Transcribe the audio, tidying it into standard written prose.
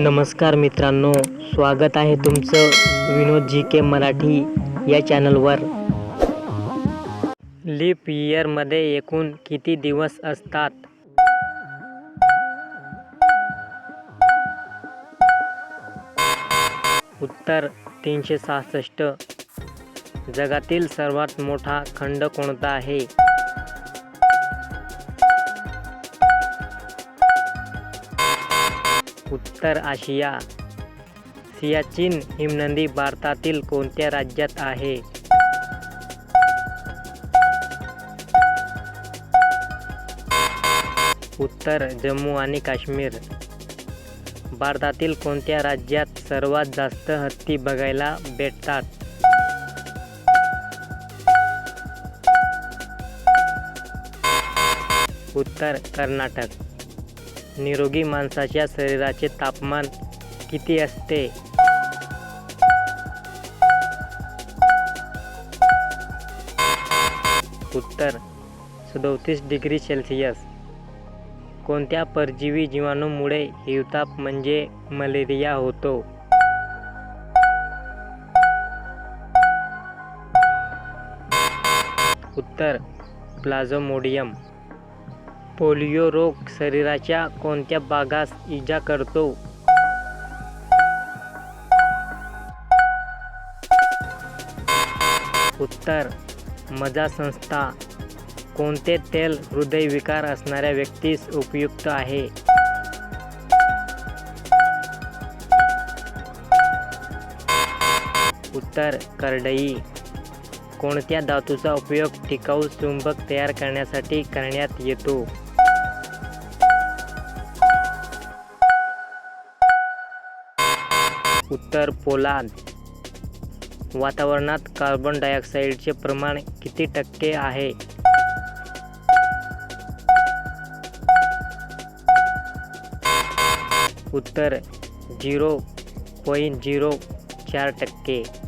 नमस्कार मित्रांनो, स्वागत आहे तुमचं विनोद जी के मराठी या चॅनलवर. लीप इयरमध्ये एकूण किती दिवस असतात? उत्तर 366. जगातील सर्वात मोठा खंड कोणता आहे? उत्तर आशिया. सियाचीन हिमनदी भारतातील कोणत्या राज्यात आहे? उत्तर जम्मू आणि काश्मीर. भारतातील कोणत्या राज्यात सर्वात जास्त हत्ती बघायला भेटतात? उत्तर कर्नाटक. निरोगी माणसाच्या शरीराचे तापमान किती असते? उत्तर 37 डिग्री सेल्सिअस. कोणत्या परजीवी जीवाणूमुळे हिवताप म्हणजे मलेरिया होतो? उत्तर प्लाझ्मोडियम. पोलिओ रोग शरीराच्या कोणत्या भागास इजा करतो? उत्तर मज्जासंस्था. कोणते तेल हृदयविकार असणाऱ्या व्यक्तीस उपयुक्त आहे? उत्तर करडई. कोणत्या धातूचा उपयोग टिकाऊ चुंबक तयार करण्यासाठी करण्यात येतो? उत्तर पोलाद. वातावरणात कार्बन डायऑक्साईडचे प्रमाण किती टक्के आहे? उत्तर 0.04%.